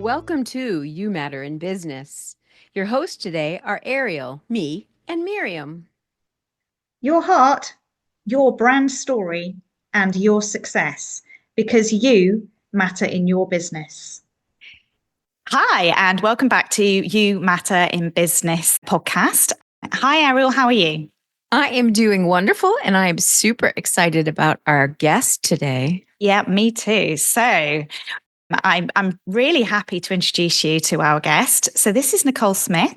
Welcome to You Matter in Business. Your hosts today are Ariel, me, and Miriam. Your heart, your brand story, and your success, because you matter in your business. Hi, and welcome back to You Matter in Business podcast. Hi, Ariel. How are you? I am doing wonderful, and I am super excited about our guest today. Yeah, me too. So I'm really happy to introduce you to our guest. So this is Nicole Smith.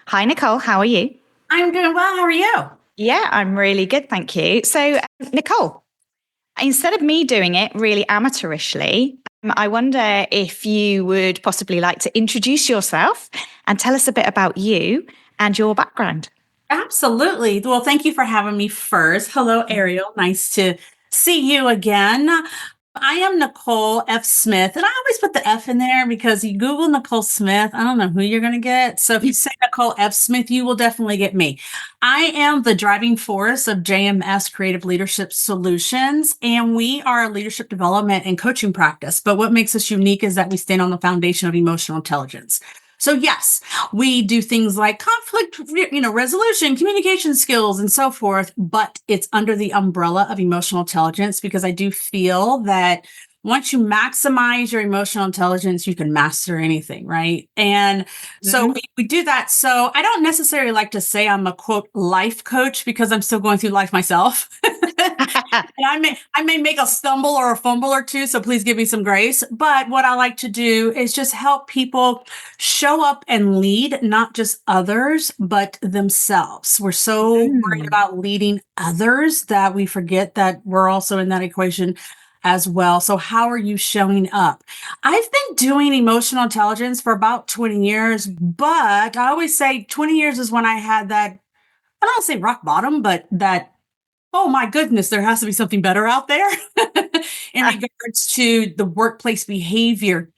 Hi, Nicole. How are you? I'm doing well. How are you? Yeah, I'm really good. Thank you. So, Nicole, instead of me doing it really amateurishly, I wonder if you would possibly like to introduce yourself and tell us a bit about you and your background. Absolutely. Well, thank you for having me first. Hello, Ariel. Nice to see you again. I am Nicole F. Smith, and I always put the F in there because you Google Nicole Smith, I don't know who you're going to get. So if you say Nicole F. Smith, you will definitely get me. I am the driving force of JMS Creative Leadership Solutions, and we are a leadership development and coaching practice. But what makes us unique is that we stand on the foundation of emotional intelligence. So yes, we do things like conflict, resolution, communication skills, and so forth, but it's under the umbrella of emotional intelligence because I do feel that once you maximize your emotional intelligence, you can master anything, right? And so we do that. So I don't necessarily like to say I'm a quote life coach because I'm still going through life myself. And I may make a stumble or a fumble or two, so please give me some grace. But what I like to do is just help people show up and lead, not just others, but themselves. We're so worried about leading others that we forget that we're also in that equation as well. So how are you showing up? I've been doing emotional intelligence for about 20 years, but I always say 20 years is when I had that, I don't say rock bottom, but that, oh my goodness, there has to be something better out there in regards to the workplace behavior.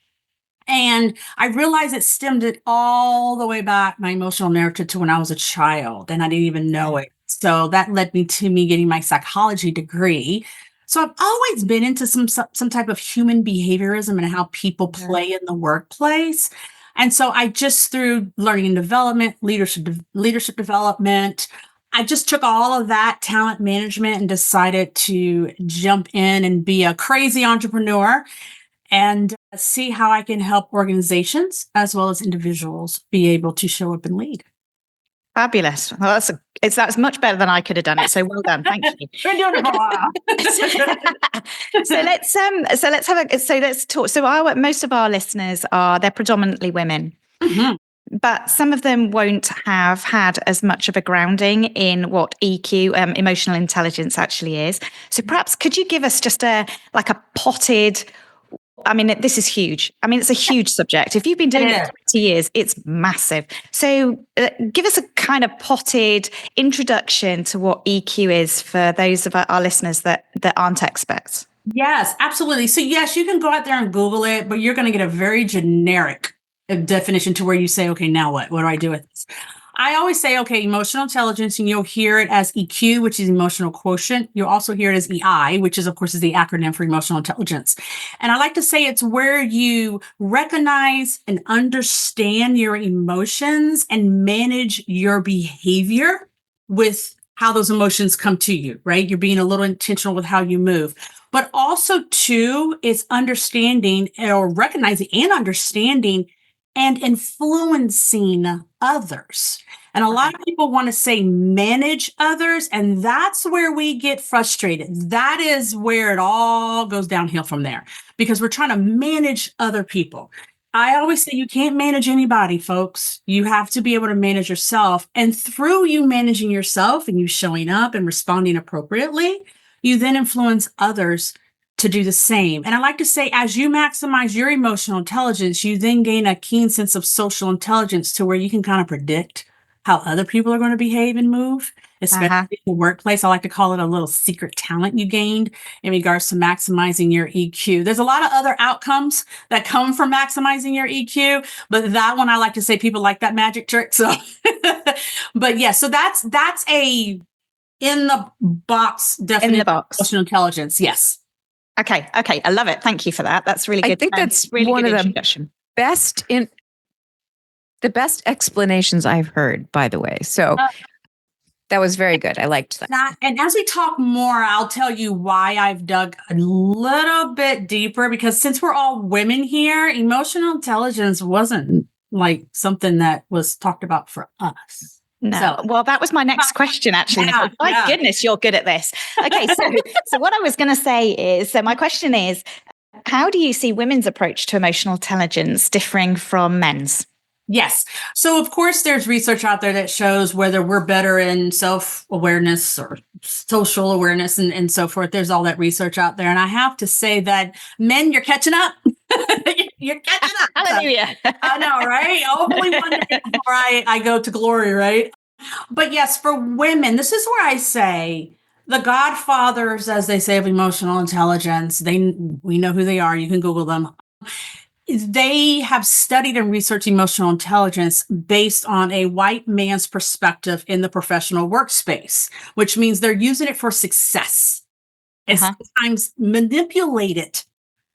And I realized it stemmed it all the way back, my emotional narrative, to when I was a child, and I didn't even know it. So that led me to me getting my psychology degree. So I've always been into some type of human behaviorism and how people play in the workplace. And so I just, through learning and development, leadership development, I just took all of that talent management and decided to jump in and be a crazy entrepreneur and see how I can help organizations as well as individuals be able to show up and lead. Fabulous. Well, that's much better than I could have done it. So well done. Thank you. Been doing it for a while. Let's talk. So most of our listeners they're predominantly women. Mm-hmm. But some of them won't have had as much of a grounding in what EQ, emotional intelligence, actually is. So perhaps could you give us just a potted? I mean, this is huge. I mean, it's a huge subject. If you've been doing it for 20 years, it's massive. So give us a kind of potted introduction to what EQ is for those of our listeners that aren't experts. Yes, absolutely. So yes, you can go out there and Google it, but you're going to get a very generic definition to where you say, okay, now what? What do I do with this? I always say, okay, emotional intelligence, and you'll hear it as EQ, which is emotional quotient. You'll also hear it as EI, which is, of course, is the acronym for emotional intelligence. And I like to say it's where you recognize and understand your emotions and manage your behavior with how those emotions come to you, right? You're being a little intentional with how you move. But also, too, it's understanding or recognizing and understanding and influencing others. And a lot of people want to say manage others, and that's where we get frustrated. That is where it all goes downhill from there because we're trying to manage other people. I always say you can't manage anybody, folks. You have to be able to manage yourself. And through you managing yourself and you showing up and responding appropriately, you then influence others to do the same. And I like to say, as you maximize your emotional intelligence, you then gain a keen sense of social intelligence to where you can kind of predict how other people are going to behave and move, especially in the workplace. I like to call it a little secret talent you gained in regards to maximizing your EQ. There's a lot of other outcomes that come from maximizing your EQ, but that one, I like to say people like that magic trick. So, but yeah, so that's a in the box definition of emotional intelligence. Yes. Okay. I love it. Thank you for that. That's really good. I think that's really one good of introduction. best explanations I've heard, by the way. So that was very good. I liked that. And as we talk more, I'll tell you why I've dug a little bit deeper, because since we're all women here, emotional intelligence wasn't like something that was talked about for us. No. So, well, that was my next question, actually, Nicole. My goodness, you're good at this. Okay, so what I was going to say is, so my question is, how do you see women's approach to emotional intelligence differing from men's? Yes. So, of course, there's research out there that shows whether we're better in self-awareness or social awareness and so forth. There's all that research out there. And I have to say that men, you're catching up. You're catching up. Hallelujah. I know, right? Hopefully one day before I go to glory, right? But yes, for women, this is where I say the godfathers, as they say, of emotional intelligence, we know who they are. You can Google them. They have studied and researched emotional intelligence based on a white man's perspective in the professional workspace, which means they're using it for success and sometimes manipulate it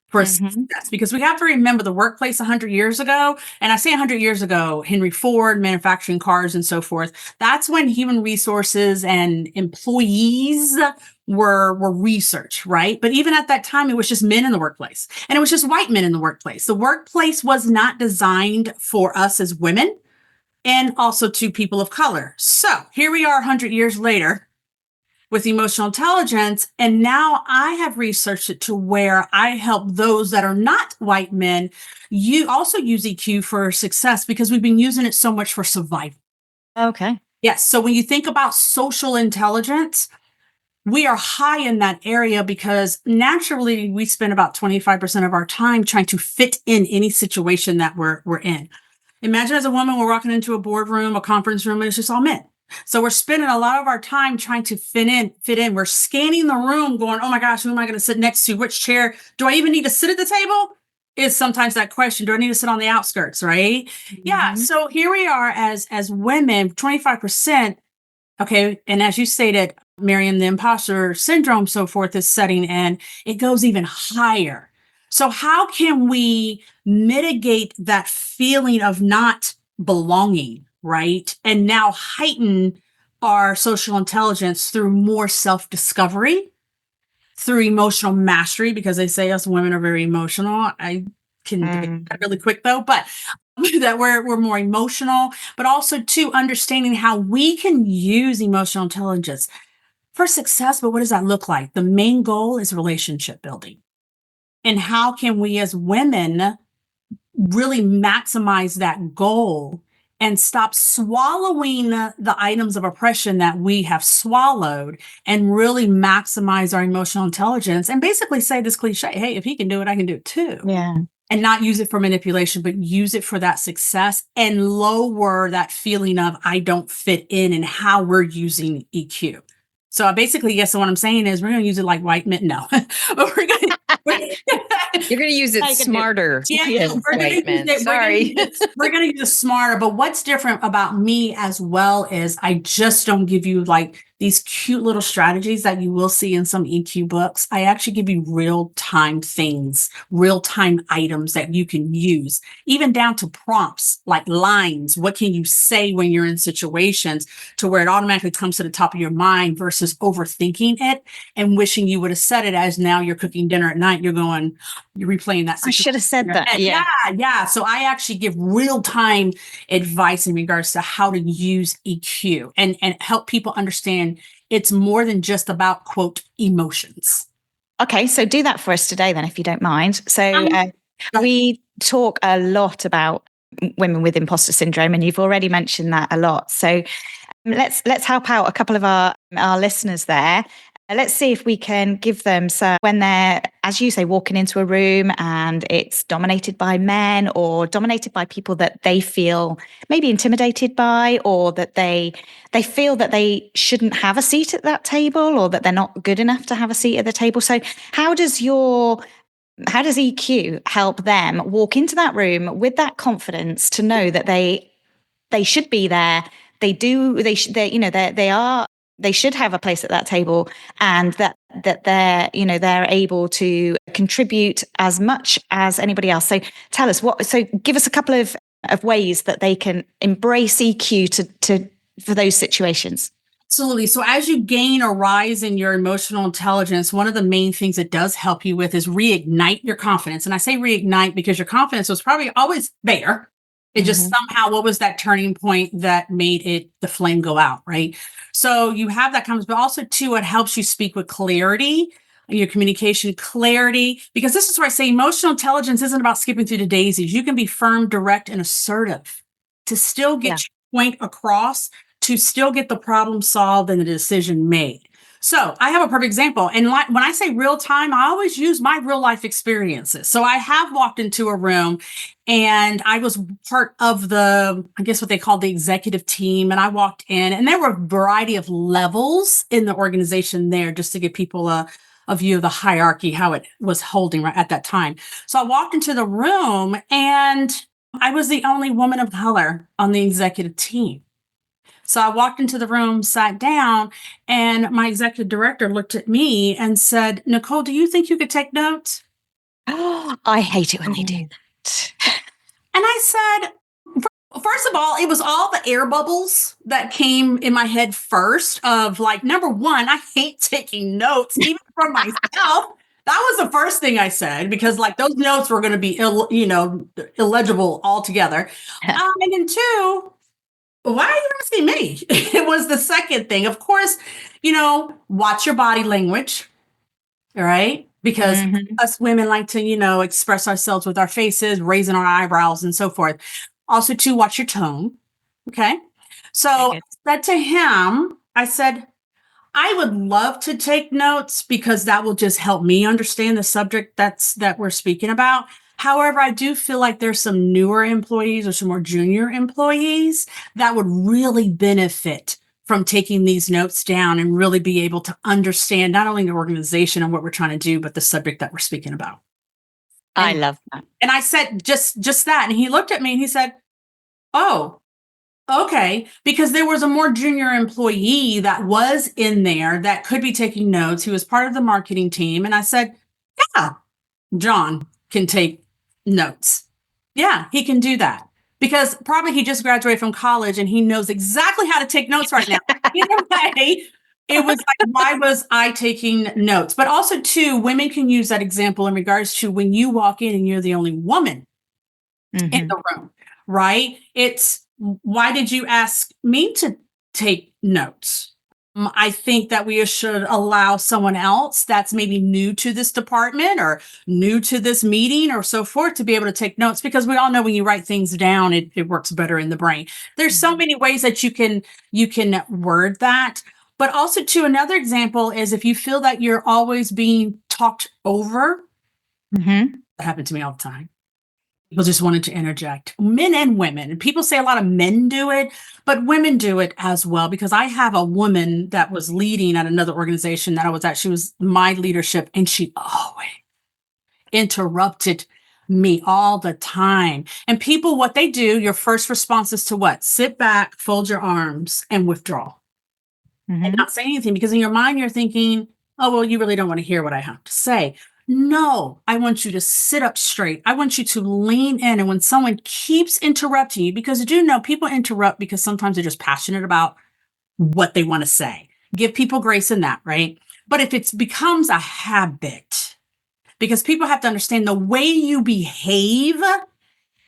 for success. Because we have to remember the workplace 100 years ago, and I say 100 years ago, Henry Ford, manufacturing cars and so forth, that's when human resources and employees were research, right? But even at that time, it was just men in the workplace, and it was just white men in the workplace. The workplace was not designed for us as women and also to people of color. So here we are 100 years later with emotional intelligence. And now I have researched it to where I help those that are not white men. You also use EQ for success because we've been using it so much for survival. Okay. Yes. So when you think about social intelligence, we are high in that area because naturally we spend about 25% of our time trying to fit in any situation that we're in. Imagine as a woman, we're walking into a boardroom, a conference room, and it's just all men. So we're spending a lot of our time trying to fit in. We're scanning the room going, oh my gosh, who am I going to sit next to? Which chair? Do I even need to sit at the table? Is sometimes that question. Do I need to sit on the outskirts? Right. Yeah. So here we are as women, 25%. Okay. And as you stated, Miriam, the imposter syndrome, so forth is setting in. It goes even higher. So how can we mitigate that feeling of not belonging, right? And now heighten our social intelligence through more self-discovery, through emotional mastery, because they say us women are very emotional. I can get that really quick though, but that we're more emotional, but also to understanding how we can use emotional intelligence for success. But what does that look like? The main goal is relationship building. And how can we as women really maximize that goal and stop swallowing the items of oppression that we have swallowed and really maximize our emotional intelligence and basically say this cliche, hey, if he can do it, I can do it too. Yeah. And not use it for manipulation, but use it for that success and lower that feeling of I don't fit in and how we're using EQ. So basically, yes, so what I'm saying is we're going to use it like white men. No, but we're going to. You're going to use it smarter. Yeah, we're going to use it. Sorry. We're going to use it smarter. But what's different about me as well is I just don't give you like these cute little strategies that you will see in some EQ books. I actually give you real-time things, real-time items that you can use, even down to prompts like lines. What can you say when you're in situations to where it automatically comes to the top of your mind versus overthinking it and wishing you would have said it as now you're cooking dinner at night. You're replaying that. I should have said that. Yeah. So I actually give real-time advice in regards to how to use EQ and help people understand it's more than just about, quote, emotions. Okay, so do that for us today then, if you don't mind. So we talk a lot about women with imposter syndrome, and you've already mentioned that a lot. So let's help out a couple of our listeners there. Let's see if we can give them, so when they're, as you say, walking into a room and it's dominated by men or dominated by people that they feel maybe intimidated by, or that they feel that they shouldn't have a seat at that table, or that they're not good enough to have a seat at the table. So how does EQ help them walk into that room with that confidence to know that they should be there? They should have a place at that table, and that that they're able to contribute as much as anybody else. So tell us give us a couple of ways that they can embrace EQ to for those situations. Absolutely. So as you gain a rise in your emotional intelligence, one of the main things it does help you with is reignite your confidence. And I say reignite because your confidence was probably always there. It just somehow, what was that turning point that made the flame go out, right? So you have that confidence, but also too, it helps you speak with clarity, your communication clarity, because this is where I say emotional intelligence isn't about skipping through the daisies. You can be firm, direct, and assertive to still get your point across, to still get the problem solved and the decision made. So I have a perfect example. And when I say real time, I always use my real life experiences. So I have walked into a room and I was part of I guess what they call the executive team. And I walked in and there were a variety of levels in the organization there, just to give people a view of the hierarchy, how it was holding right at that time. So I walked into the room and I was the only woman of color on the executive team. So I walked into the room, sat down, and my executive director looked at me and said, Nicole, do you think you could take notes? Oh, I hate it when they do that. And I said, first of all, it was all the air bubbles that came in my head first of like, number one, I hate taking notes, even from myself. That was the first thing I said, because like those notes were going to be, illegible altogether. And then two, why are you asking me? It was the second thing. Of course, watch your body language, right? Because us women like to, express ourselves with our faces, raising our eyebrows and so forth. Also, to watch your tone. Okay. So I said to him, I said, I would love to take notes because that will just help me understand the subject that we're speaking about. However, I do feel like there's some newer employees or some more junior employees that would really benefit from taking these notes down and really be able to understand not only the organization and what we're trying to do, but the subject that we're speaking about. I love that. And I said just that. And he looked at me and he said, oh, okay, because there was a more junior employee that was in there that could be taking notes. He was part of the marketing team. And I said, yeah, John can take notes. Yeah, he can do that because probably he just graduated from college and he knows exactly how to take notes right now. Either way, it was like, why was I taking notes? But also, too, women can use that example in regards to when you walk in and you're the only woman in the room, right? It's, why did you ask me to take notes? I think that we should allow someone else that's maybe new to this department or new to this meeting or so forth to be able to take notes, because we all know when you write things down, it works better in the brain. There's so many ways that you can word that. But also, too, another example is if you feel that you're always being talked over. That happened to me all the time. People just wanted to interject, men and women. And people say a lot of men do it, but women do it as well. Because I have a woman that was leading at another organization that I was at. She was my leadership, and she always interrupted me all the time. And people, what they do, your first response is to what? Sit back, fold your arms, and withdraw. And not say anything, because in your mind, you're thinking, oh, well, you really don't want to hear what I have to say. No, I want you to sit up straight. I want you to lean in. And when someone keeps interrupting you, because you do know people interrupt because sometimes they're just passionate about what they want to say. Give people grace in that, right? But if it becomes a habit, because people have to understand the way you behave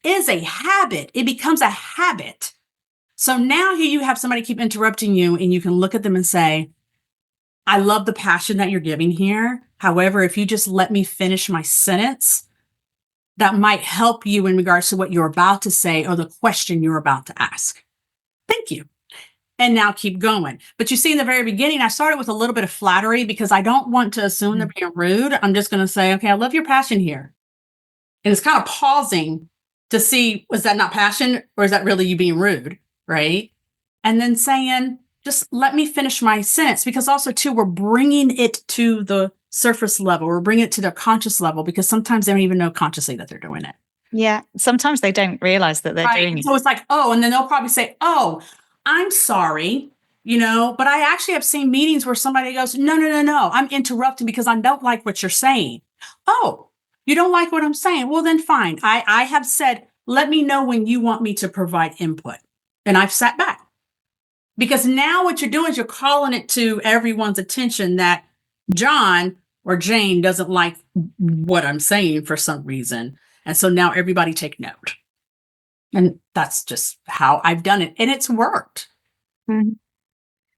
is a habit. It becomes a habit. So now here you have somebody keep interrupting you and you can look at them and say, I love the passion that you're giving here. However, if you just let me finish my sentence, that might help you in regards to what you're about to say or the question you're about to ask. Thank you. And now keep going. But you see, in the very beginning, I started with a little bit of flattery because I don't want to assume they're being rude. I'm just going to say, okay, I love your passion here. And it's kind of pausing to see, was that not passion or is that really you being rude? Right? And then saying, just let me finish my sentence, because also, too, we're bringing it to the surface level. We're bringing it to their conscious level, because sometimes they don't even know consciously that they're doing it. Yeah. Sometimes they don't realize that they're doing it. So it's like, oh, and then they'll probably say, oh, I'm sorry. but I actually have seen meetings where somebody goes, no, no, no, no, I'm interrupting because I don't like what you're saying. Oh, you don't like what I'm saying? Well, then fine. I have said, let me know when you want me to provide input. And I've sat back. Because now what you're doing is you're calling it to everyone's attention that John or Jane doesn't like what I'm saying for some reason. And so now everybody take note. And that's just how I've done it. And it's worked. Mhm.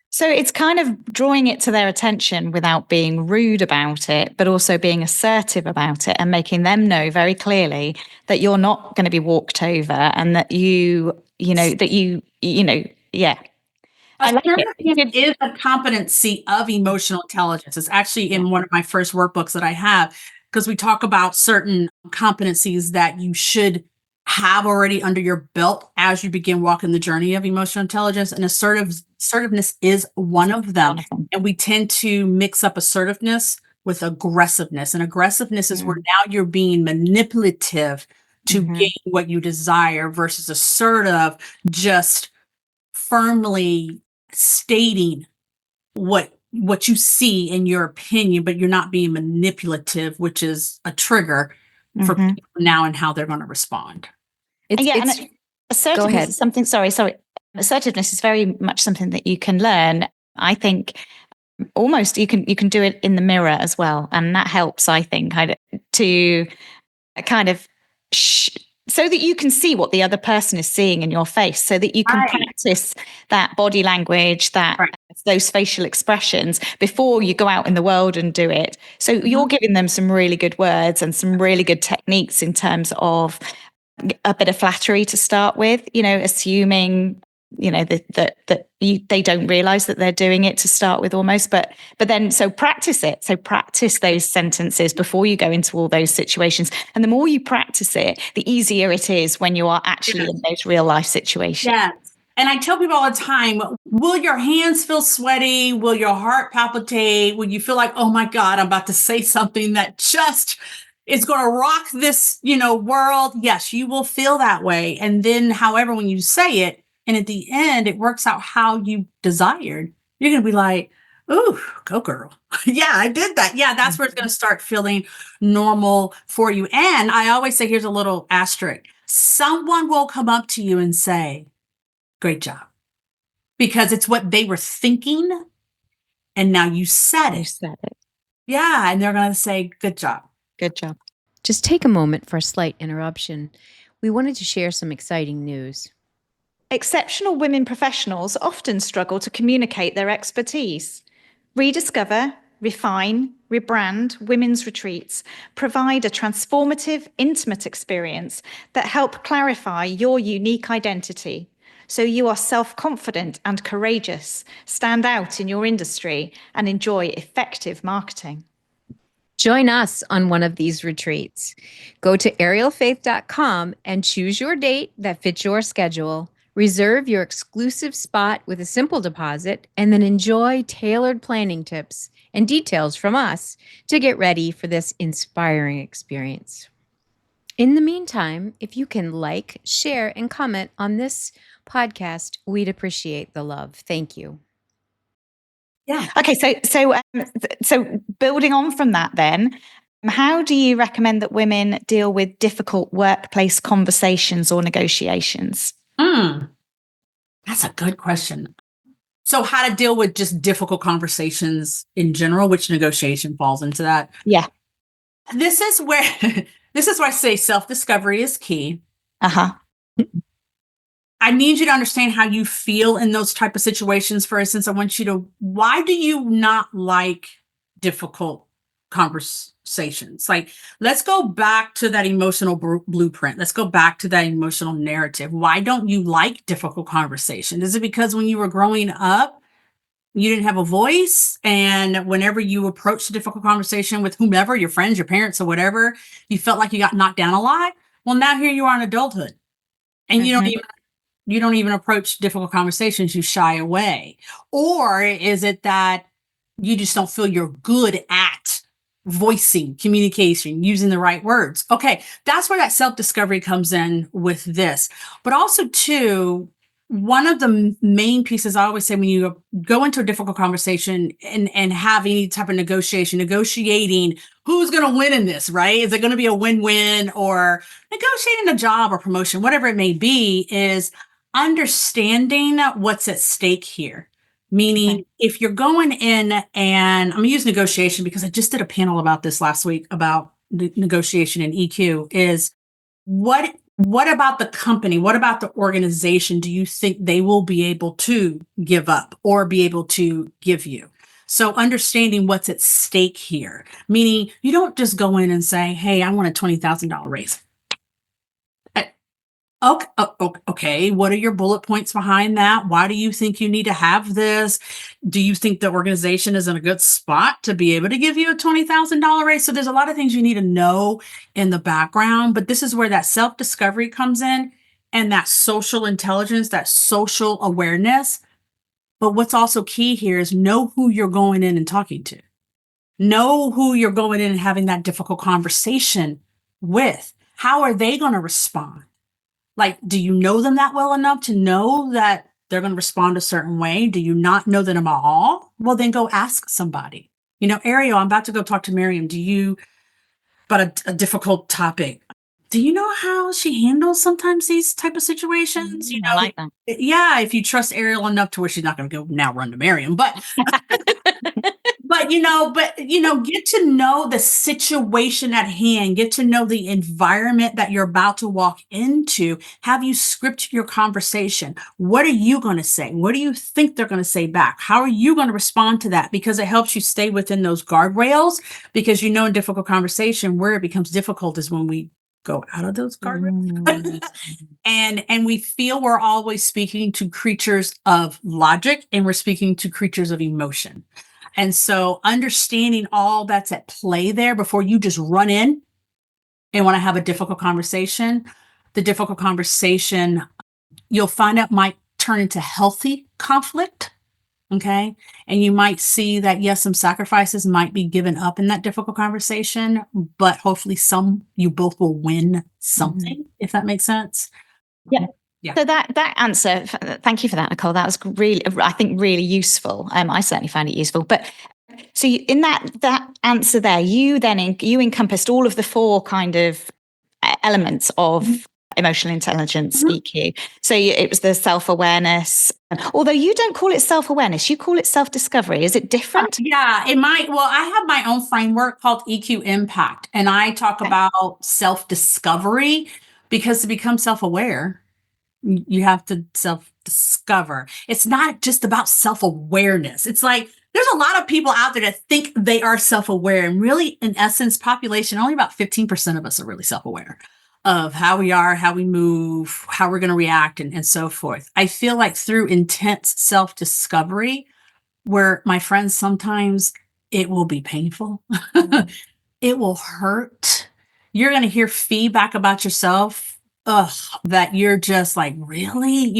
So it's kind of drawing it to their attention without being rude about it, but also being assertive about it and making them know very clearly that you're not going to be walked over and that yeah. I like it. Assertiveness is a competency of emotional intelligence. It's actually in one of my first workbooks that I have, because we talk about certain competencies that you should have already under your belt as you begin walking the journey of emotional intelligence. And assertiveness is one of them. And we tend to mix up assertiveness with aggressiveness. And aggressiveness is where now you're being manipulative to gain what you desire, versus assertive, just firmly stating what you see in your opinion, but you're not being manipulative, which is a trigger for people now and how they're going to respond. Assertiveness is something. Sorry. Assertiveness is very much something that you can learn. I think almost you can do it in the mirror as well, and that helps. I think to kind of so that you can see what the other person is seeing in your face, so that you can practice that body language, those facial expressions before you go out in the world and do it. So you're giving them some really good words and some really good techniques in terms of a bit of flattery to start with, assuming that they don't realize that they're doing it to start with almost, but then so practice it. So practice those sentences before you go into all those situations. And the more you practice it, the easier it is when you are actually in those real life situations. Yes. And I tell people all the time, will your hands feel sweaty? Will your heart palpitate? Will you feel like, oh my God, I'm about to say something that just is going to rock this, world? Yes, you will feel that way. And then, however, when you say it, and at the end, it works out how you desired, you're going to be like, ooh, go girl. Yeah, I did that. Yeah, that's where it's going to start feeling normal for you. And I always say, here's a little asterisk. Someone will come up to you and say, great job. Because it's what they were thinking. And now you said it. Yeah. And they're going to say, good job. Good job. Just take a moment for a slight interruption. We wanted to share some exciting news. Exceptional women professionals often struggle to communicate their expertise. Rediscover, refine, rebrand women's retreats provide a transformative, intimate experience that help clarify your unique identity, so you are self-confident and courageous, stand out in your industry, and enjoy effective marketing. Join us on one of these retreats. Go to arielfaith.com and choose your date that fits your schedule. Reserve your exclusive spot with a simple deposit, and then enjoy tailored planning tips and details from us to get ready for this inspiring experience. In the meantime, if you can like, share, and comment on this podcast, we'd appreciate the love. Thank you. Yeah. Okay. So building on from that, then, how do you recommend that women deal with difficult workplace conversations or negotiations? That's a good question. So how to deal with just difficult conversations in general, which negotiation falls into that? Yeah. This is where I say self-discovery is key. I need you to understand how you feel in those type of situations. For instance, why do you not like difficult conversations? Like, let's go back to that emotional blueprint. Let's go back to that emotional narrative. Why don't you like difficult conversation? Is it because when you were growing up, you didn't have a voice, and whenever you approached a difficult conversation with whomever, your friends, your parents, or whatever, you felt like you got knocked down a lot? Well, now here you are in adulthood, and you don't even approach difficult conversations. You shy away. Or is it that you just don't feel you're good at voicing, communication, using the right words? Okay, that's where that self-discovery comes in with this. But also, too, one of the main pieces I always say when you go into a difficult conversation and have any type of negotiating who's going to win in this, right? Is it going to be a win-win, or negotiating a job or promotion, whatever it may be, is understanding what's at stake here. Meaning, if you're going in, and I'm going to use negotiation because I just did a panel about this last week about negotiation and EQ, is what about the company? What about the organization do you think they will be able to give up or be able to give you? So understanding what's at stake here, meaning you don't just go in and say, hey, I want a $20,000 raise. Okay. What are your bullet points behind that? Why do you think you need to have this? Do you think the organization is in a good spot to be able to give you a $20,000 raise? So there's a lot of things you need to know in the background, but this is where that self-discovery comes in, and that social intelligence, that social awareness. But what's also key here is know who you're going in and talking to. Know who you're going in and having that difficult conversation with. How are they going to respond? Like, do you know them that well enough to know that they're going to respond a certain way? Do you not know them at all? Well, then go ask somebody. Ariel, I'm about to go talk to Miriam. About a difficult topic. Do you know how she handles sometimes these type of situations? I like that. Yeah, if you trust Ariel enough to where she's not going to go now run to Miriam, but get to know the situation at hand, get to know the environment that you're about to walk into. Have you scripted your conversation? What are you going to say? What do you think they're going to say back? How are you going to respond to that? Because it helps you stay within those guardrails, because in difficult conversation, where it becomes difficult is when we go out of those guardrails. And we feel we're always speaking to creatures of logic, and we're speaking to creatures of emotion. And so understanding all that's at play there before you just run in and want to have a difficult conversation, the difficult conversation, you'll find out, might turn into healthy conflict. Okay. And you might see that, yes, some sacrifices might be given up in that difficult conversation, but hopefully you both will win something, if that makes sense. Yeah. Yeah. So that answer, thank you for that, Nicole. That was really, I think, really useful. I certainly found it useful. But so in that answer there, you encompassed all of the four kind of elements of emotional intelligence, EQ. So it was the self-awareness. Although you don't call it self-awareness, you call it self-discovery. Is it different? Yeah, it might. Well, I have my own framework called EQ Impact, and I talk about self-discovery, because to become self-aware, you have to self-discover. It's not just about self-awareness. It's like there's a lot of people out there that think they are self-aware, and really, in essence, population, only about 15% of us are really self-aware of how we are, how we move, how we're going to react, and so forth. I feel like through intense self-discovery, where, my friends, sometimes it will be painful. It will hurt. You're going to hear feedback about yourself that you're just like, really?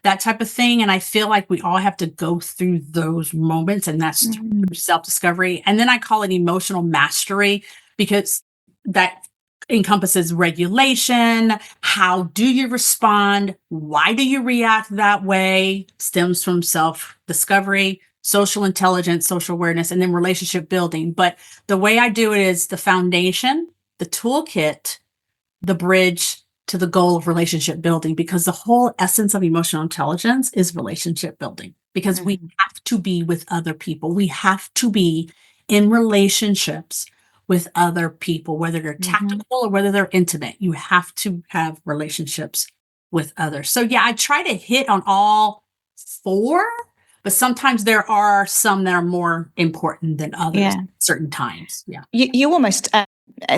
That type of thing. And I feel like we all have to go through those moments, and that's through self-discovery. And then I call it emotional mastery, because that encompasses regulation. How do you respond? Why do you react that way? Stems from self-discovery, social intelligence, social awareness, and then relationship building. But the way I do it is the foundation, the toolkit, the bridge to the goal of relationship building, because the whole essence of emotional intelligence is relationship building, because we have to be with other people. We have to be in relationships with other people, whether they're tactical or whether they're intimate. You have to have relationships with others. So yeah, I try to hit on all four, but sometimes there are some that are more important than others at certain times. Yeah. You almost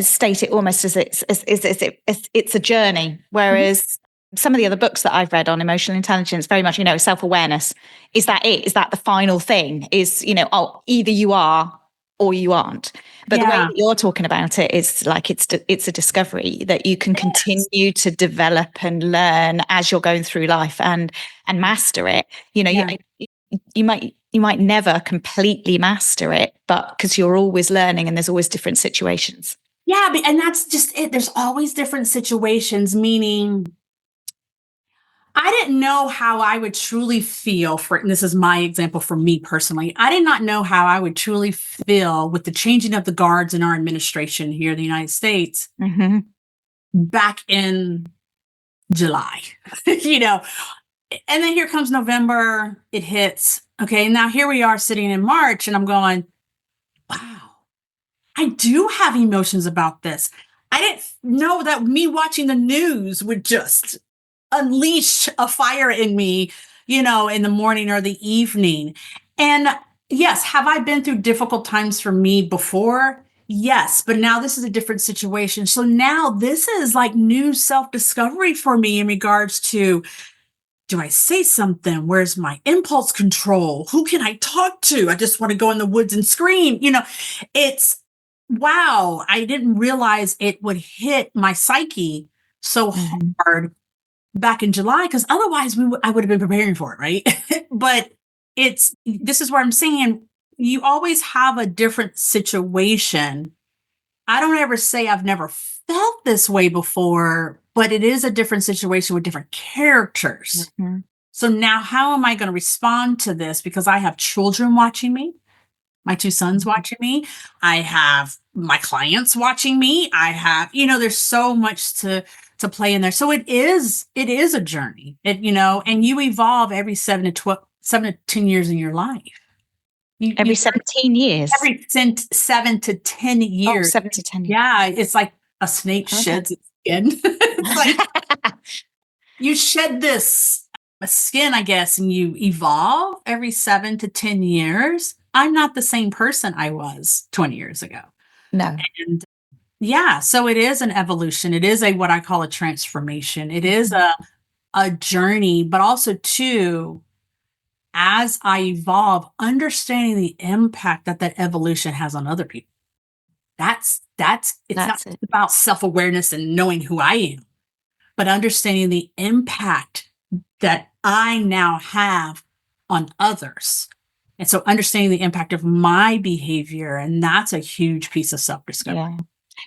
state it almost as it's a journey, whereas some of the other books that I've read on emotional intelligence, very much, self-awareness, is that the final thing is, either you are or you aren't. But the way that you're talking about it is like it's a discovery that you can continue to develop and learn as you're going through life and master it. You might never completely master it, but because you're always learning and there's always different situations. Yeah, and that's just it. There's always different situations, meaning I didn't know how I would truly feel and this is my example for me personally. I did not know how I would truly feel with the changing of the guards in our administration here in the United States back in July, you know. And then here comes November, it hits. Okay, now here we are sitting in March, and I'm going, wow, I do have emotions about this. I didn't know that me watching the news would just unleash a fire in me, in the morning or the evening. And yes, have I been through difficult times for me before? Yes, but now this is a different situation. So now this is like new self-discovery for me in regards to, do I say something? Where's my impulse control? Who can I talk to? I just want to go in the woods and scream. It's wow. I didn't realize it would hit my psyche so hard back in July, because otherwise I would have been preparing for it, right? But this is where I'm saying you always have a different situation. I don't ever say I've never felt this way before, but it is a different situation with different characters. So now how am I going to respond to this? Because I have children watching me, my two sons watching me. I have my clients watching me. I have, there's so much to play in there. So it is a journey, and you evolve every 7 to 10 years in your life. Every 17 years. Every 7 to 10 years. 7 to 10 years. Yeah, it's like a snake sheds its skin. It's like you shed this skin, I guess, and you evolve every 7 to 10 years. I'm not the same person I was 20 years ago. No. And yeah, so it is an evolution. It is what I call a transformation. It is a journey, but also too, as I evolve, understanding the impact that evolution has on other people. It's not about self-awareness and knowing who I am, but understanding the impact that I now have on others. And so understanding the impact of my behavior, and that's a huge piece of self-discovery. Yeah.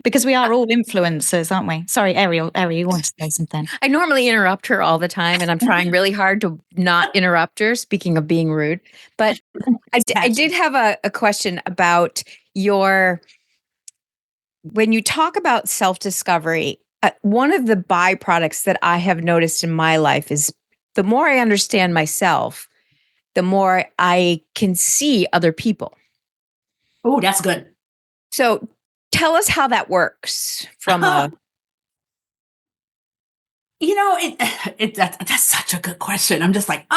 Because we are all influencers, aren't we? Sorry, Ariel, you want to say something? I normally interrupt her all the time, and I'm trying really hard to not interrupt her, speaking of being rude. But I did have a question about when you talk about self-discovery, one of the byproducts that I have noticed in my life is the more I understand myself, the more I can see other people. Oh, that's good. So tell us how that works from a... That's such a good question. I'm just like,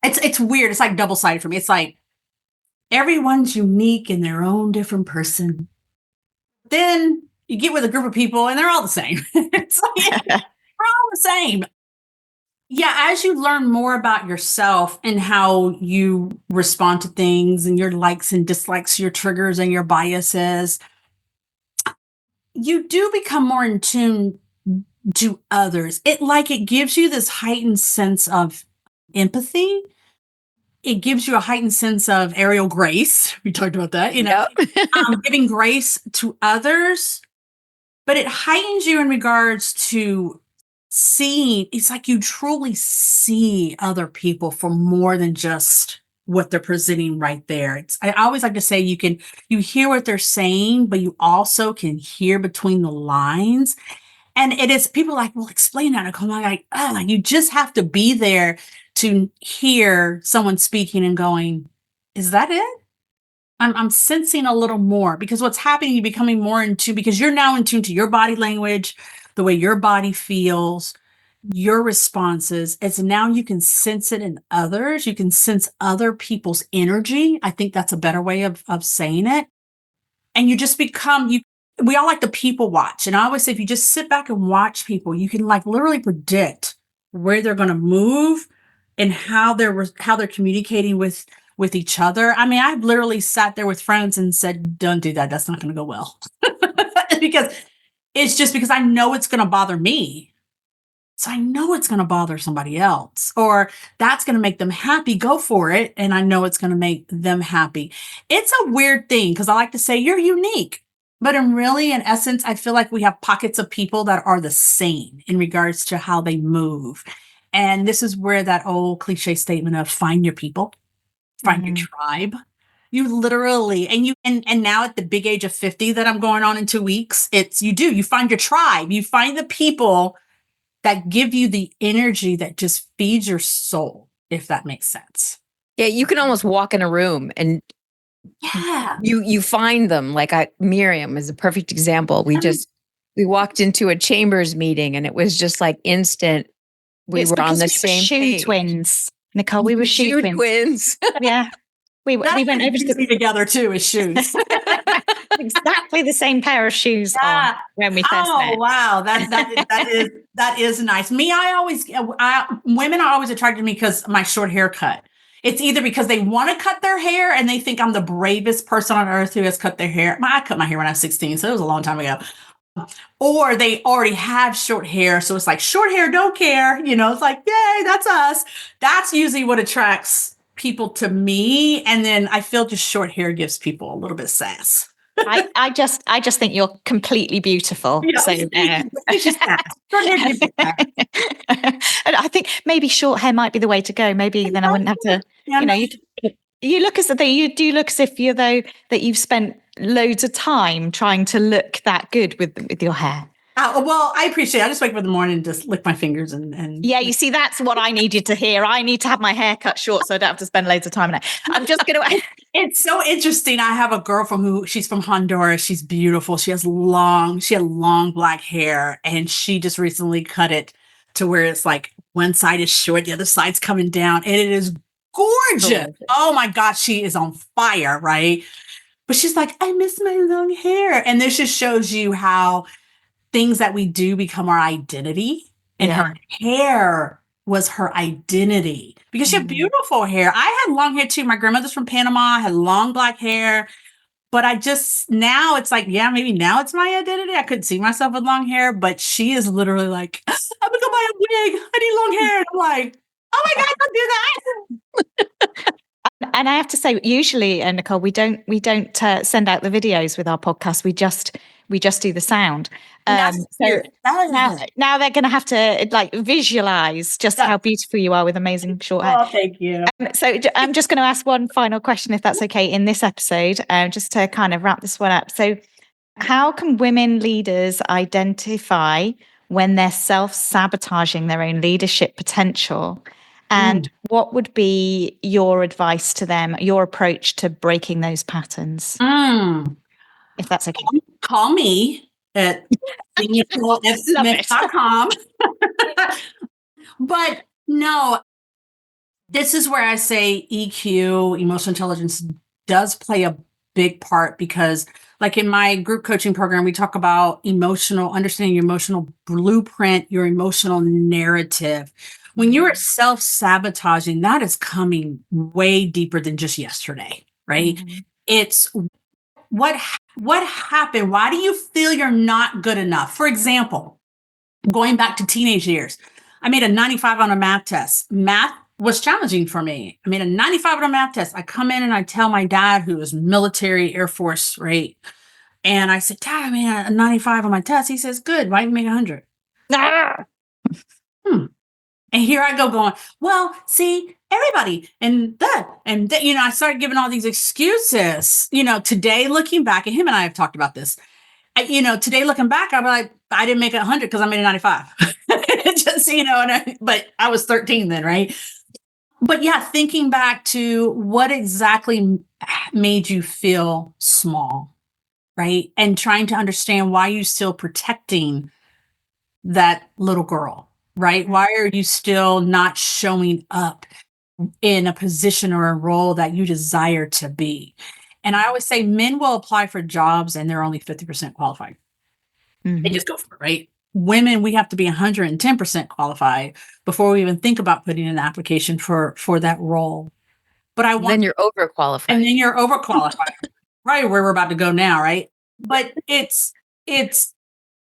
it's weird. It's like double-sided for me. It's like everyone's unique in their own different person. Then you get with a group of people and they're all the same. It's like, we're all the same. Yeah, as you learn more about yourself and how you respond to things and your likes and dislikes, your triggers and your biases, you do become more in tune to others. It gives you this heightened sense of empathy. It gives you a heightened sense of aerial grace. We talked about that, giving grace to others, but it heightens you in regards to seeing. It's like you truly see other people for more than just what they're presenting right there. I always like to say you hear what they're saying, but you also can hear between the lines. And it is people are like, well, explain that. I'm like, you just have to be there to hear someone speaking and going, is that it? I'm sensing a little more, because what's happening, you're becoming more in tune, because you're now in tune to your body language, the way your body feels, your responses. It's now you can sense it in others. You can sense other people's energy. I think that's a better way of saying it. And you just become, we all like to people watch. And I always say, if you just sit back and watch people, you can like literally predict where they're going to move and how they're communicating with each other. I mean, I've literally sat there with friends and said, don't do that. That's not going to go well. Because it's just because I know it's going to bother me. So I know it's going to bother somebody else, or that's going to make them happy. Go for it. And I know it's going to make them happy. It's a weird thing, because I like to say you're unique. But in essence, I feel like we have pockets of people that are the same in regards to how they move. And this is where that old cliche statement of find your people, find your tribe. You literally, and now at the big age of 50 that I'm going on in 2 weeks, you find your tribe, you find the people that give you the energy that just feeds your soul, if that makes sense. Yeah, you can almost walk in a room and Yeah. you find them. Like Miriam is a perfect example. We walked into a chambers meeting and it was just like instant. We It's were on because the we were same shoe page. twins, Nicole. We were shoe twins. Yeah. We went over to the together too as shoes. exactly the same pair of shoes on when we first met. Wow, that is nice. Women are always attracted to me because my short haircut. It's either because they want to cut their hair and they think I'm the bravest person on earth who has cut their hair. I cut my hair when I was 16, so it was a long time ago. Or they already have short hair, so it's like short hair, don't care. It's like, yay, that's us. That's usually what attracts people to me, and then I feel just short hair gives people a little bit of sass. I just think you're completely beautiful. Yeah, so it's just that. Short hair gives you sass. And I think maybe short hair might be the way to go. Maybe then I wouldn't have to. You look as though you do look as if that you've spent loads of time trying to look that good with your hair. Well, I appreciate it. I just wake up in the morning and just lick my fingers and yeah, you see, that's what I need you to hear. I need to have my hair cut short so I don't have to spend loads of time on it. I'm just going to. It's so interesting. I have a girl she's from Honduras. She's beautiful. She had long black hair, and she just recently cut it to where it's like one side is short, the other side's coming down, and it is gorgeous. Oh my gosh, she is on fire, right? But she's like, I miss my long hair. And this just shows you how things that we do become our identity. And her hair was her identity because she had beautiful hair. I had long hair too. My grandmother's from Panama. I had long black hair. But now it's like, yeah, maybe now it's my identity. I couldn't see myself with long hair, but she is literally like, I'm going to buy a wig. I need long hair. And I'm like, oh my God, don't do that. And I have to say, usually, Nicole, we don't send out the videos with our podcast. We just do the sound. So now they're going to have to visualize just how beautiful you are with amazing short hair. Oh, thank you. So I'm just going to ask one final question, if that's okay, in this episode, just to kind of wrap this one up. So how can women leaders identify when they're self-sabotaging their own leadership potential? And what would be your advice to them, your approach to breaking those patterns? If that's okay. Call me at effortlessly.com. But no, this is where I say EQ, emotional intelligence, does play a big part because, like in my group coaching program, we talk about understanding your emotional blueprint, your emotional narrative. When you're self-sabotaging, that is coming way deeper than just yesterday, right? It's what happened? Why do you feel you're not good enough? For example, going back to teenage years, I made a 95 on a math test. Math was challenging for me. I made a 95 on a math test. I come in and I tell my dad, who was military, Air Force, right? And I said, Dad, I made a 95 on my test. He says, good. Why didn't you make 100? And here I go going, well, see, everybody, and I started giving all these excuses. Today looking back, and him and I have talked about this. Today looking back, I'm like, I didn't make 100 because I made a 95. Just, but I was 13 then, right? But yeah, thinking back to what exactly made you feel small, right? And trying to understand why you're still protecting that little girl, right? Why are you still not showing up in a position or a role that you desire to be? And I always say men will apply for jobs and they're only 50% qualified. They just go for it, right? Women, we have to be 110% qualified before we even think about putting in an application for that role. But then you're overqualified. And then you're overqualified, right? Where we're about to go now, right? But it's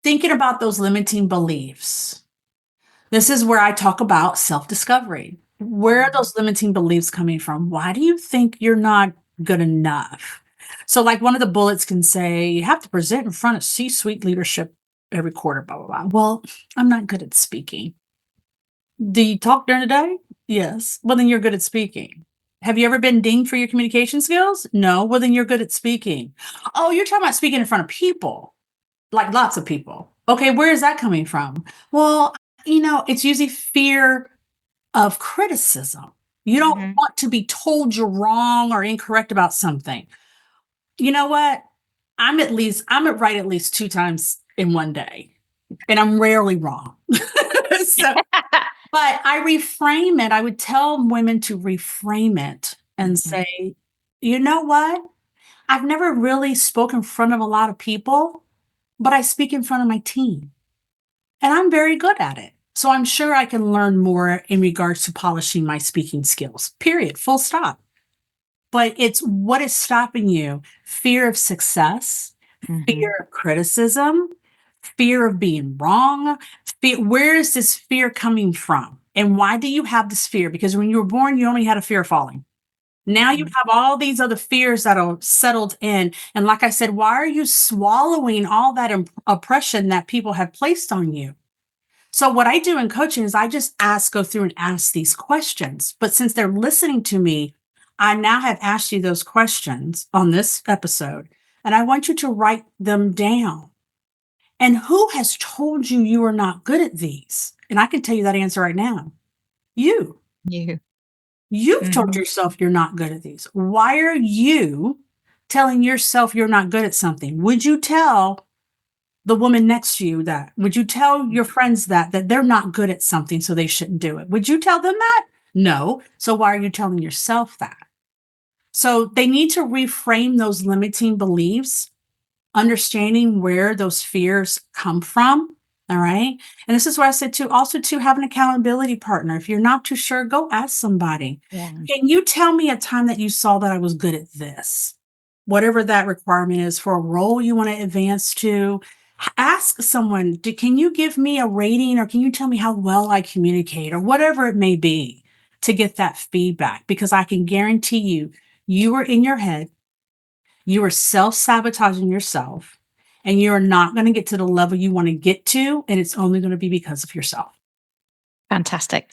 thinking about those limiting beliefs. This is where I talk about self-discovery. Where are those limiting beliefs coming from? Why do you think you're not good enough? So like one of the bullets can say, you have to present in front of C-suite leadership every quarter, blah, blah, blah. Well, I'm not good at speaking. Do you talk during the day? Yes. Well, then you're good at speaking. Have you ever been dinged for your communication skills? No. Well, then you're good at speaking. Oh, you're talking about speaking in front of people, like lots of people. Okay, where is that coming from? Well, it's usually fear of criticism. You don't want to be told you're wrong or incorrect about something. You know what? I'm right at least 2 times in one day, and I'm rarely wrong. So, but I reframe it. I would tell women to reframe it and say, you know what? I've never really spoken in front of a lot of people, but I speak in front of my team and I'm very good at it. So I'm sure I can learn more in regards to polishing my speaking skills, period, full stop. But it's what is stopping you? Fear of success, fear of criticism, fear of being wrong. Where is this fear coming from? And why do you have this fear? Because when you were born, you only had a fear of falling. Now you have all these other fears that are settled in. And like I said, why are you swallowing all that oppression that people have placed on you? So what I do in coaching is I just go through and ask these questions. But since they're listening to me, I now have asked you those questions on this episode, and I want you to write them down. And who has told you you are not good at these? And I can tell you that answer right now. You. You've told yourself you're not good at these. Why are you telling yourself you're not good at something? Would you tell the woman next to you that? Would you tell your friends that they're not good at something, so they shouldn't do it? Would you tell them that? No. So why are you telling yourself that? So they need to reframe those limiting beliefs, understanding where those fears come from. All right. And this is why I said to have an accountability partner. If you're not too sure, go ask somebody. Yeah. Can you tell me a time that you saw that I was good at this? Whatever that requirement is for a role you want to advance to, ask someone, can you give me a rating or can you tell me how well I communicate or whatever it may be to get that feedback? Because I can guarantee you are in your head, you are self-sabotaging yourself, and you're not going to get to the level you want to get to, and it's only going to be because of yourself. Fantastic.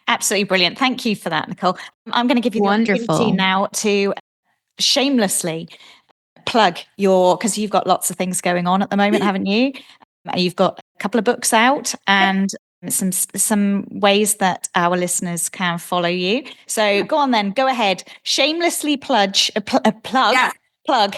Absolutely brilliant. Thank you for that, Nicole. I'm going to give you the Wonderful. opportunity now to shamelessly plug because you've got lots of things going on at the moment, haven't you? You've got a couple of books out and some ways that our listeners can follow you. So go on then, go ahead. Shamelessly plug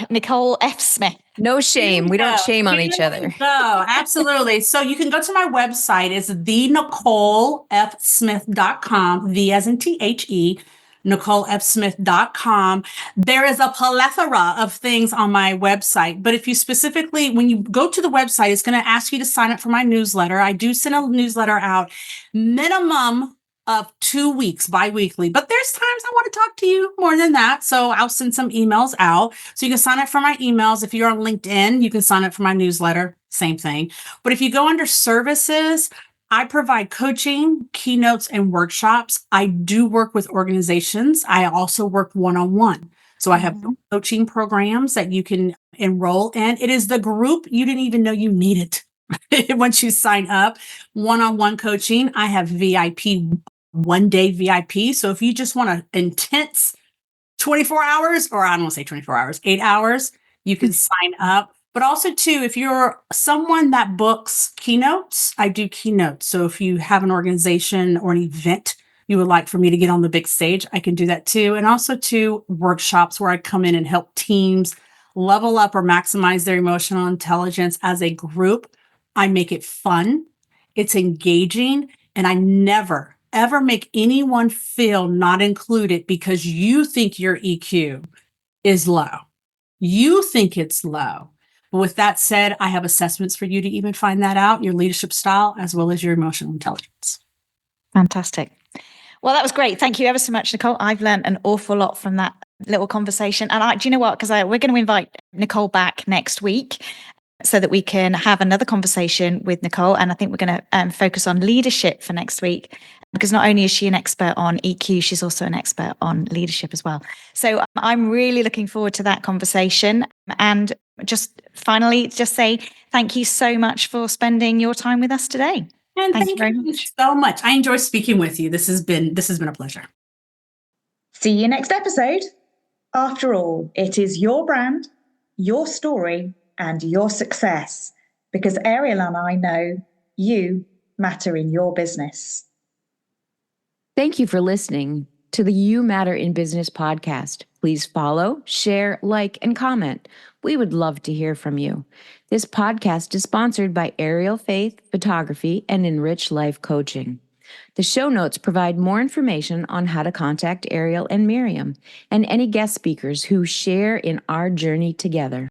Nicole F. Smith. No shame. We don't shame on each other. No, absolutely. So you can go to my website. It's thenicolefsmith.com, the as in THE, NicoleFSmith.com. There is a plethora of things on my website. But if you specifically, when you go to the website, it's going to ask you to sign up for my newsletter. I do send a newsletter out minimum of 2 weeks bi-weekly, but there's times I want to talk to you more than that. So I'll send some emails out. So you can sign up for my emails. If you're on LinkedIn, you can sign up for my newsletter, same thing. But if you go under services, I provide coaching, keynotes, and workshops. I do work with organizations. I also work one-on-one. So I have coaching programs that you can enroll in. It is the group you didn't even know you needed. Once you sign up, one-on-one coaching. I have VIP, 1-day VIP. So if you just want an intense 24 hours, or I don't want to say 24 hours, 8 hours, you can sign up. But also too, if you're someone that books keynotes, I do keynotes. So if you have an organization or an event you would like for me to get on the big stage, I can do that too. And also too, workshops where I come in and help teams level up or maximize their emotional intelligence as a group. I make it fun, it's engaging, and I never, ever make anyone feel not included because you think your EQ is low. You think it's low. But with that said, I have assessments for you to even find that out, your leadership style, as well as your emotional intelligence. Fantastic. Well, that was great. Thank you ever so much, Nicole. I've learned an awful lot from that little conversation. And do you know what? Because we're going to invite Nicole back next week so that we can have another conversation with Nicole. And I think we're going to focus on leadership for next week. because not only is she an expert on EQ, she's also an expert on leadership as well. So I'm really looking forward to that conversation. And just finally, just say thank you so much for spending your time with us today. And thank you very much. So much. I enjoy speaking with you. This has been a pleasure. See you next episode. After all, it is your brand, your story, and your success, because Ariel and I know you matter in your business. Thank you for listening to the You Matter in Business podcast. Please follow, share, like, and comment. We would love to hear from you. This podcast is sponsored by Ariel Faith Photography and Enrich Life Coaching. The show notes provide more information on how to contact Ariel and Miriam and any guest speakers who share in our journey together.